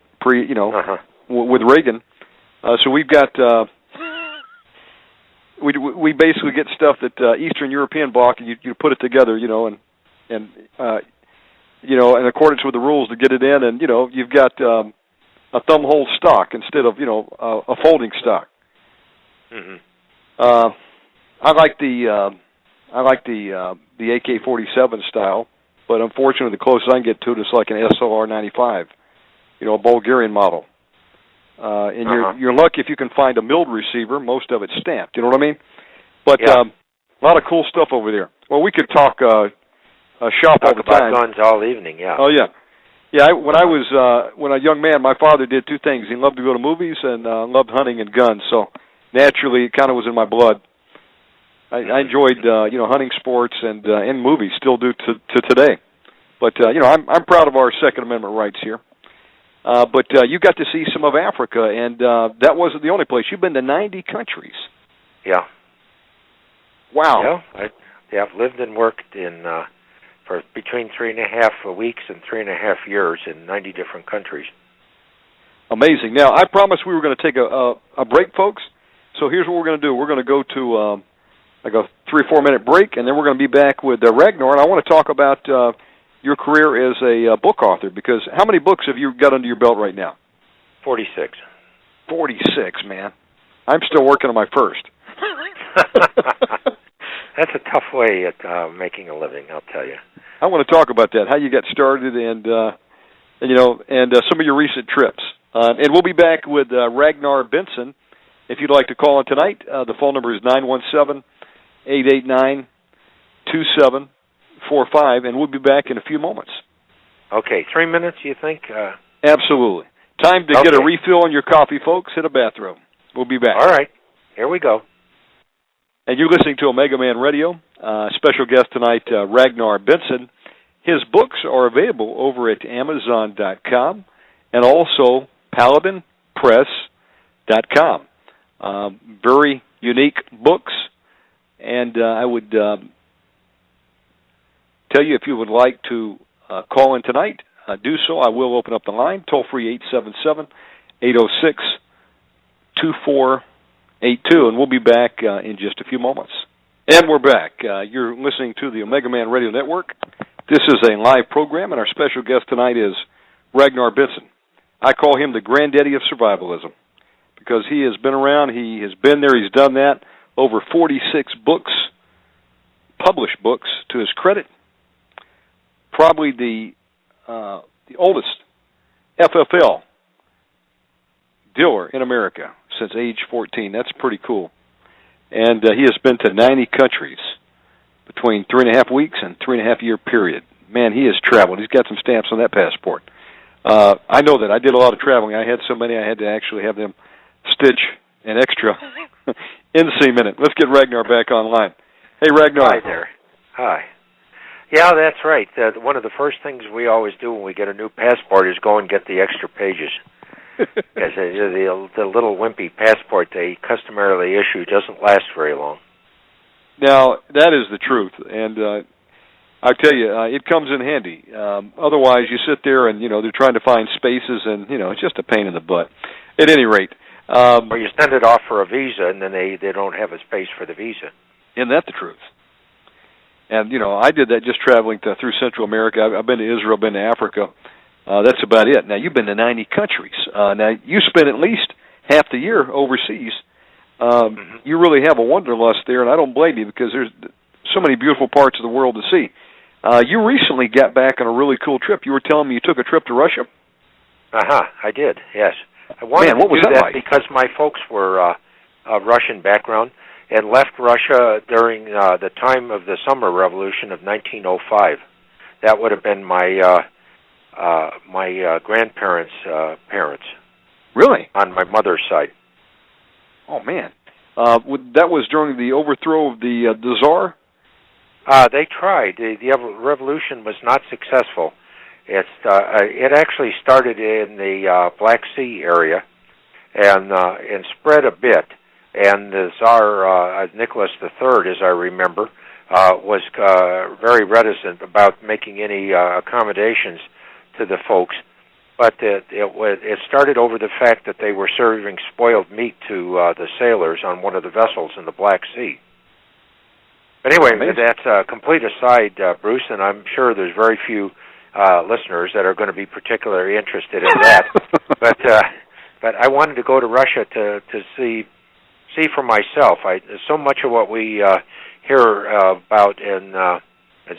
with Reagan. So we've got we basically get stuff that Eastern European bloc, and you put it together, and in accordance with the rules to get it in, and you've got a thumb hole stock instead of a folding stock.
Mm-hmm.
I like the AK-47 style, but unfortunately, the closest I can get to it is like an SLR-95, a Bulgarian model. And you're lucky if you can find a milled receiver. Most of it's stamped. You know what I mean? But a lot of cool stuff over there. Well, we could talk shop all the time.
About guns all evening. Yeah.
Oh yeah, yeah. When I was when a young man, my father did two things. He loved to go to movies and loved hunting and guns. So naturally, it kind of was in my blood. I enjoyed hunting sports and movies. Still do to today. But I'm proud of our Second Amendment rights here. But you got to see some of Africa, and that wasn't the only place. You've been to 90 countries.
Yeah.
Wow.
Yeah, I've lived and worked in for between 3.5 weeks and 3.5 years in 90 different countries.
Amazing. Now, I promised we were going to take a break, folks. So here's what we're going to do. We're going to go to like a 3 or 4 minute break, and then we're going to be back with Ragnar, and I want to talk about your career as a book author, because how many books have you got under your belt right now?
46.
46, man. I'm still working on my first.
That's a tough way at making a living, I'll tell you.
I want to talk about that, how you got started, and some of your recent trips. And we'll be back with Ragnar Benson. If you'd like to call in tonight, the phone number is 917-889-2745, and we'll be back in a few moments.
Okay, 3 minutes, you think?
Absolutely. Time to get a refill on your coffee, folks. Hit a bathroom. We'll be back.
All right. Here we go.
And you're listening to Omega Man Radio. Special guest tonight, Ragnar Benson. His books are available over at Amazon.com and also PaladinPress.com. Very unique books. And I would tell you, if you would like to call in tonight, do so. I will open up the line, toll-free 877-806-2482, and we'll be back in just a few moments. And we're back. You're listening to the Omega Man Radio Network. This is a live program, and our special guest tonight is Ragnar Benson. I call him the granddaddy of survivalism because he has been around, he has been there, he's done that. Over 46 books, published books to his credit. Probably the oldest FFL dealer in America since age 14. That's pretty cool. And he has been to 90 countries between 3.5 weeks and 3.5 year period. Man, he has traveled. He's got some stamps on that passport. I know that. I did a lot of traveling. I had so many I had to actually have them stitch an extra NC Minute. Let's get Ragnar back online. Hey, Ragnar.
Hi there. Hi. Yeah, that's right. One of the first things we always do when we get a new passport is go and get the extra pages. Because the little wimpy passport they customarily issue doesn't last very long.
Now, that is the truth, and I tell you, it comes in handy. Otherwise, you sit there and, they're trying to find spaces, and, it's just a pain in the butt. At any rate.
Or you send it off for a visa, and then they don't have a space for the visa.
Isn't that the truth? And, I did that just traveling through Central America. I've been to Israel, been to Africa. That's about it. Now, you've been to 90 countries. Now, you spend at least half the year overseas. You really have a wanderlust there, and I don't blame you because there's so many beautiful parts of the world to see. You recently got back on a really cool trip. You were telling me you took a trip to Russia?
I did, yes. I wanted
what
to
was
do
that
that
like?
because my folks were of Russian background and left Russia during the time of the Summer Revolution of 1905. That would have been my grandparents' parents.
Really?
On my mother's side.
Oh, man. That was during the overthrow of the Tsar?
They tried. The revolution was not successful. It actually started in the Black Sea area and spread a bit. And the Tsar, Nicholas III, as I remember, was very reticent about making any accommodations to the folks. But it started over the fact that they were serving spoiled meat to the sailors on one of the vessels in the Black Sea. But anyway, that's a complete aside, Bruce, and I'm sure there's very few listeners that are going to be particularly interested in that. But I wanted to go to Russia to see for myself. So much of what we hear about and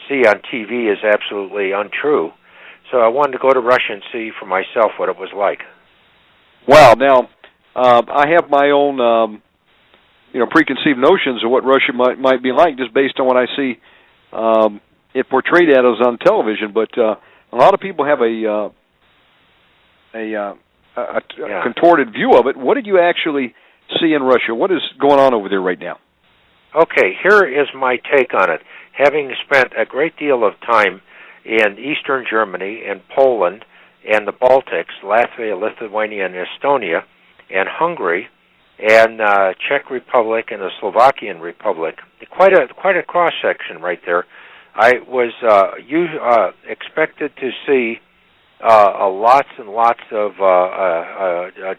see on TV is absolutely untrue. So I wanted to go to Russia and see for myself what it was like.
Wow. Now, I have my own, preconceived notions of what Russia might be like just based on what I see it portrayed at us on television. But a lot of people have a contorted view of it. What did you actually see in Russia? What is going on over there right now?
Okay, here is my take on it. Having spent a great deal of time in Eastern Germany and Poland and the Baltics, Latvia, Lithuania, and Estonia, and Hungary, and Czech Republic and the Slovakian Republic, quite a cross section right there. I was expected to see lots and lots of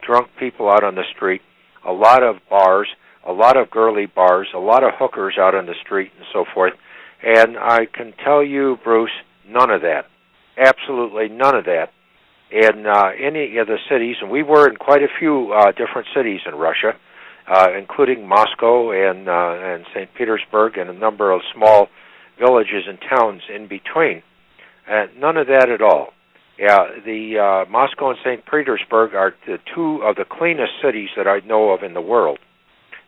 drunk people out on the street, a lot of bars, a lot of girly bars, a lot of hookers out on the street, and so forth. And I can tell you, Bruce, none of that. Absolutely none of that in any of the cities. And we were in quite a few different cities in Russia, including Moscow and St. Petersburg and a number of small villages and towns in between. None of that at all. The Moscow and St. Petersburg are the two of the cleanest cities that I know of in the world.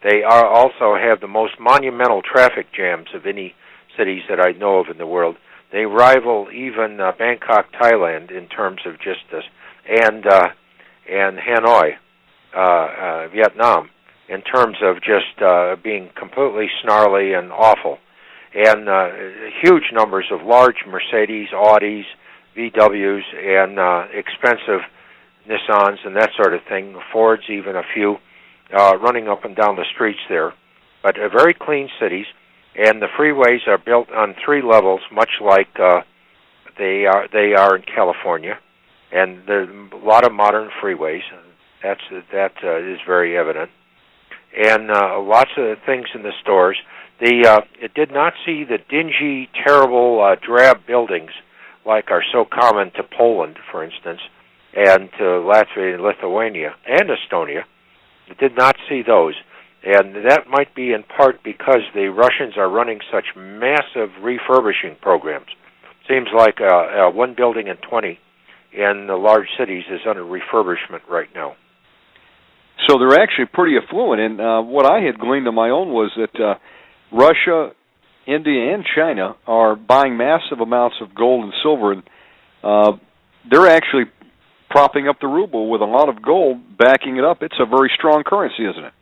They also have the most monumental traffic jams of any cities that I know of in the world. They rival even Bangkok, Thailand, in terms of just this, and Hanoi, Vietnam, in terms of just being completely snarly and awful. And huge numbers of large Mercedes, Audis, VWs, and expensive Nissans and that sort of thing, Fords, even a few, running up and down the streets there. But very clean cities. And the freeways are built on 3 levels, much like they are in California. And there's a lot of modern freeways. That is very evident. And lots of things in the stores. It did not see the dingy, terrible, drab buildings like are so common to Poland, for instance, and to Latvia and Lithuania and Estonia. It did not see those. And that might be in part because the Russians are running such massive refurbishing programs. Seems like 1 building in 20 in the large cities is under refurbishment right now.
So they're actually pretty affluent. And what I had gleaned on my own was that Russia, India, and China are buying massive amounts of gold and silver. And they're actually propping up the ruble with a lot of gold backing it up. It's a very strong currency, isn't it?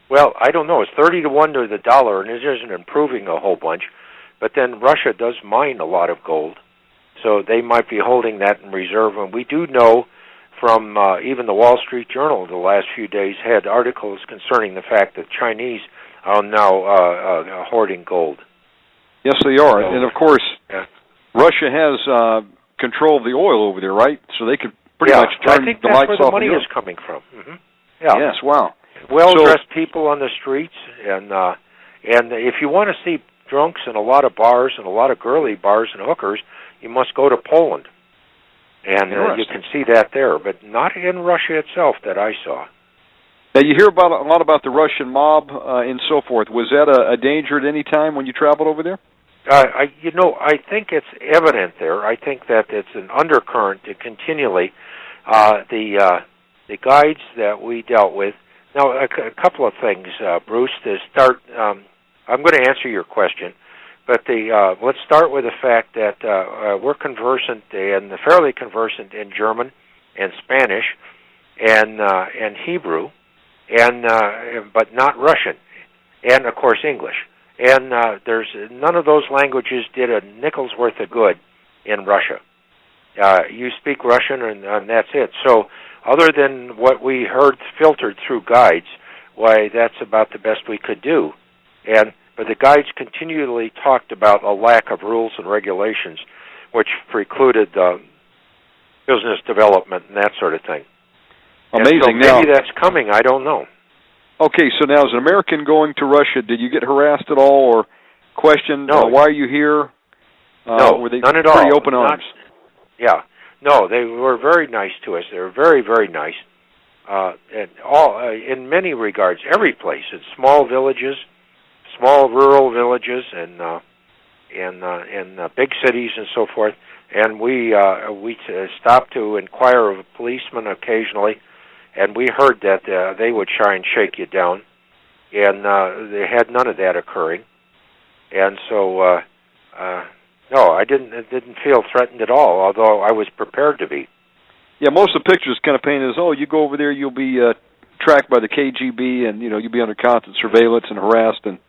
Well, I don't know. It's 30 to 1 to the dollar, and it isn't improving a whole bunch. But then Russia does mine a lot of gold, so they might be holding that in reserve. And we do know from even the Wall Street Journal the last few days had articles concerning the fact that Chinese are now hoarding gold.
Yes, they are. And, of course, Russia has control of the oil over there, right? So they could pretty much turn the lights off.
I think that's where the money is coming from. Mm-hmm. Yeah.
Yes, wow.
Well-dressed people on the streets, and if you want to see drunks in a lot of bars and a lot of girly bars and hookers, you must go to Poland. And you can see that there, but not in Russia itself that I saw.
Now, you hear a lot about the Russian mob and so forth. Was that a danger at any time when you traveled over there?
I think it's evident there. I think that it's an undercurrent to continually. The guides that we dealt with. Now, a couple of things, Bruce. To start, I'm going to answer your question, but let's start with the fact that we're conversant and fairly conversant in German and Spanish and Hebrew, but not Russian, and of course English. And there's none of those languages did a nickel's worth of good in Russia. You speak Russian, and that's it. So, other than what we heard filtered through guides, why, that's about the best we could do. But the guides continually talked about a lack of rules and regulations, which precluded business development and that sort of thing.
Amazing.
So maybe that's coming. I don't know.
Okay, so now as an American going to Russia, did you get harassed at all or questioned?
No.
Why are you here?
No,
were they
none at
pretty
all.
Open arms?
Yeah. No, they were very nice to us. They were very, very nice. In many regards, every place, in small villages, small rural villages, and big cities and so forth. And we stopped to inquire of a policeman occasionally, and we heard that they would try and shake you down, and they had none of that occurring. And so, no, I didn't feel threatened at all, although I was prepared to be.
Yeah, most of the pictures kind of painted as, you go over there, you'll be tracked by the KGB, and you'll be under constant surveillance and harassed. And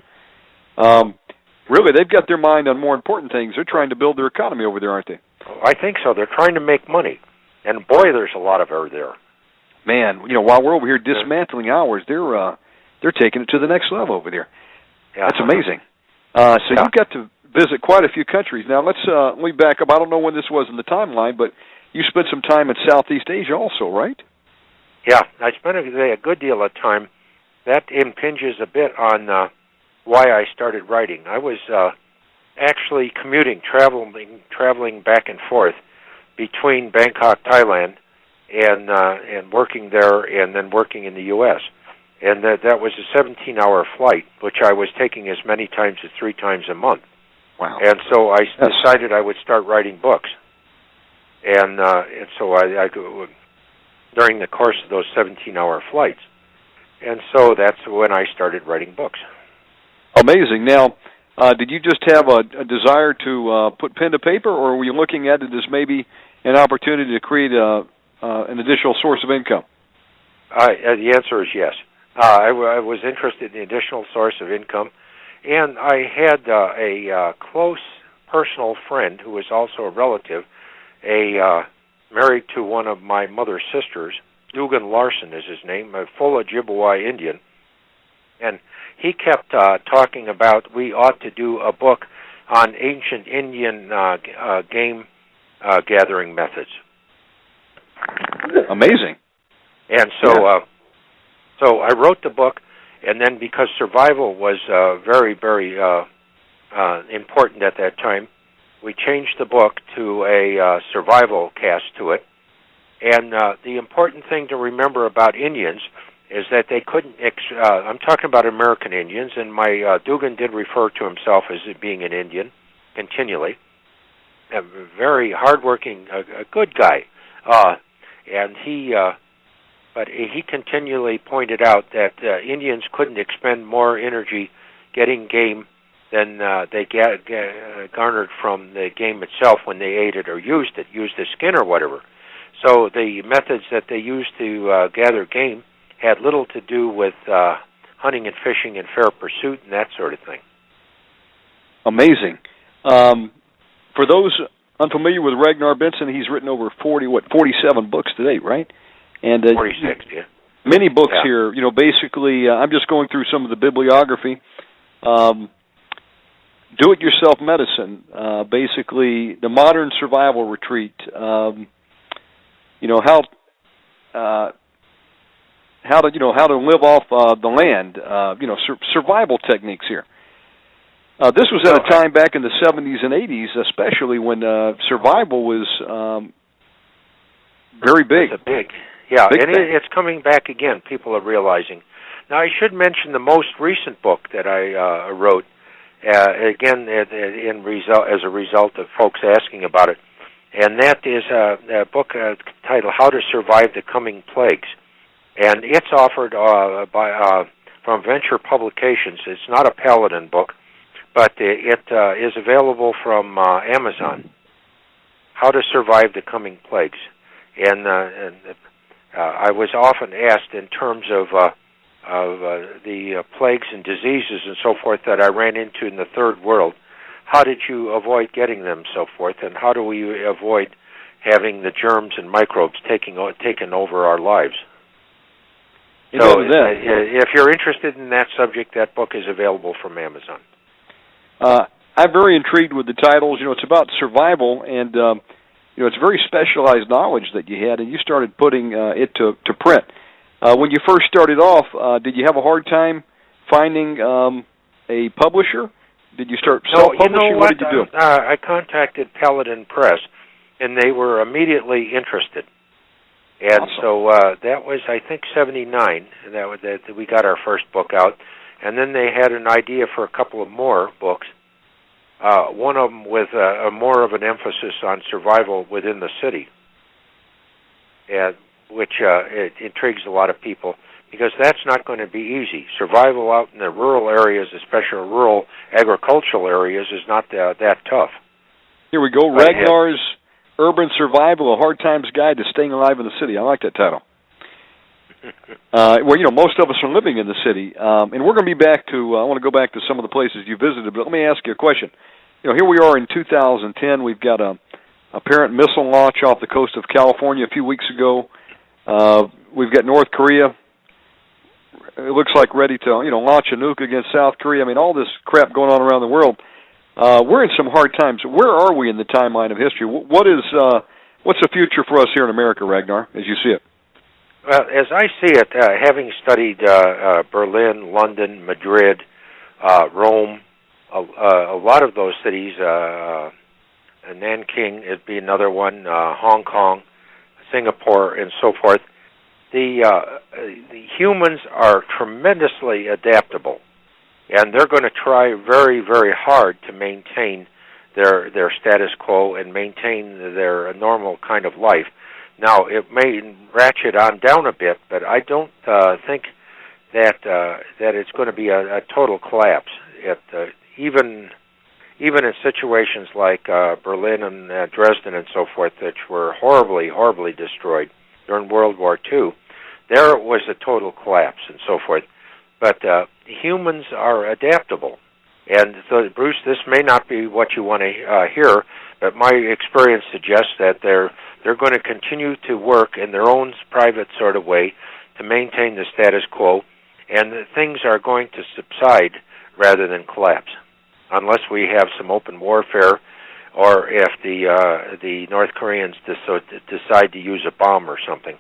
really, they've got their mind on more important things. They're trying to build their economy over there, aren't they?
I think so. They're trying to make money, and boy, there's a lot of her there.
Man, while we're over here dismantling ours, they're taking it to the next level over there.
Yeah.
That's amazing. So you got to visit quite a few countries. Now, let me back up. I don't know when this was in the timeline, but you spent some time in Southeast Asia also, right?
Yeah, I spent a good deal of time. That impinges a bit on why I started writing. I was actually traveling back and forth between Bangkok, Thailand, and working there, and then working in the U.S. And that was a 17-hour flight, which I was taking as many times as 3 times a month.
Wow!
And so I decided I would start writing books, and so I during the course of those 17-hour flights, and so that's when I started writing books.
Amazing. Now, did you just have a desire to put pen to paper, or were you looking at it as maybe an opportunity to create an additional source of income?
The answer is yes. I was interested in the additional source of income, and I had a close personal friend who was also a relative, married to one of my mother's sisters. Dugan Larson is his name, a full Ojibwe Indian. And he kept talking about we ought to do a book on ancient Indian game gathering methods.
Amazing.
And so so I wrote the book, and then because survival was very, very important at that time, we changed the book to a survival cast to it. And the important thing to remember about Indians is that they couldn't, I'm talking about American Indians, and my Dugan did refer to himself as being an Indian continually, a very hardworking, a good guy. And but he continually pointed out that Indians couldn't expend more energy getting game than they garnered from the game itself when they ate it or used the skin or whatever. So the methods that they used to gather game had little to do with hunting and fishing and fair pursuit and that sort of thing.
Amazing. For those unfamiliar with Ragnar Benson, he's written over 47 books to date, right? And
46, yeah.
Many books here. Basically, I'm just going through some of the bibliography. Do-it-yourself medicine, basically the modern survival retreat. How to live off the land. Survival techniques here. This was at a time back in the 70s and 80s, especially when survival was very big.
It's big. Yeah, it's coming back again, people are realizing. Now, I should mention the most recent book that I wrote, again, as a result of folks asking about it, and that is a book titled How to Survive the Coming Plagues. And it's offered from Venture Publications. It's not a Paladin book, but it is available from Amazon. How to Survive the Coming Plagues. And I was often asked in terms of the plagues and diseases and so forth that I ran into in the third world, how did you avoid getting them, so forth, and how do we avoid having the germs and microbes taken over our lives? So if you're interested in that subject, that book is available from Amazon.
I'm very intrigued with the titles. It's about survival, and it's very specialized knowledge that you had, and you started putting it to print. When you first started off, did you have a hard time finding a publisher? Did you start self-publishing?
No,
what did you do?
I contacted Paladin Press, and they were immediately interested. And
awesome.
So that was, I think, 79, and that we got our first book out. And then they had an idea for a couple of more books, one of them with more of an emphasis on survival within the city, which it intrigues a lot of people, because that's not going to be easy. Survival out in the rural areas, especially rural agricultural areas, is not that tough.
Here we go, Ragnar's Urban Survival, A Hard Times Guide to Staying Alive in the City. I like that title. Most of us are living in the city, and we're going to be back to, I want to go back to some of the places you visited, but let me ask you a question. Here we are in 2010. We've got a apparent missile launch off the coast of California a few weeks ago. We've got North Korea. It looks like ready to, launch a nuke against South Korea. I mean, all this crap going on around the world. We're in some hard times. Where are we in the timeline of history? What's the future for us here in America, Ragnar, as you see it?
Well, as I see it, having studied Berlin, London, Madrid, Rome, a lot of those cities, Nanking would be another one, Hong Kong, Singapore, and so forth, the humans are tremendously adaptable, and they're going to try very, very hard to maintain their status quo and maintain their normal kind of life. Now, it may ratchet on down a bit, but I don't think that it's going to be a total collapse. Even in situations like Berlin and Dresden and so forth, which were horribly, horribly destroyed during World War II, there was a total collapse and so forth. But humans are adaptable. And so, Bruce, this may not be what you want to hear, but my experience suggests that they're going to continue to work in their own private sort of way to maintain the status quo, and things are going to subside rather than collapse, unless we have some open warfare, or if the North Koreans decide to use a bomb or something.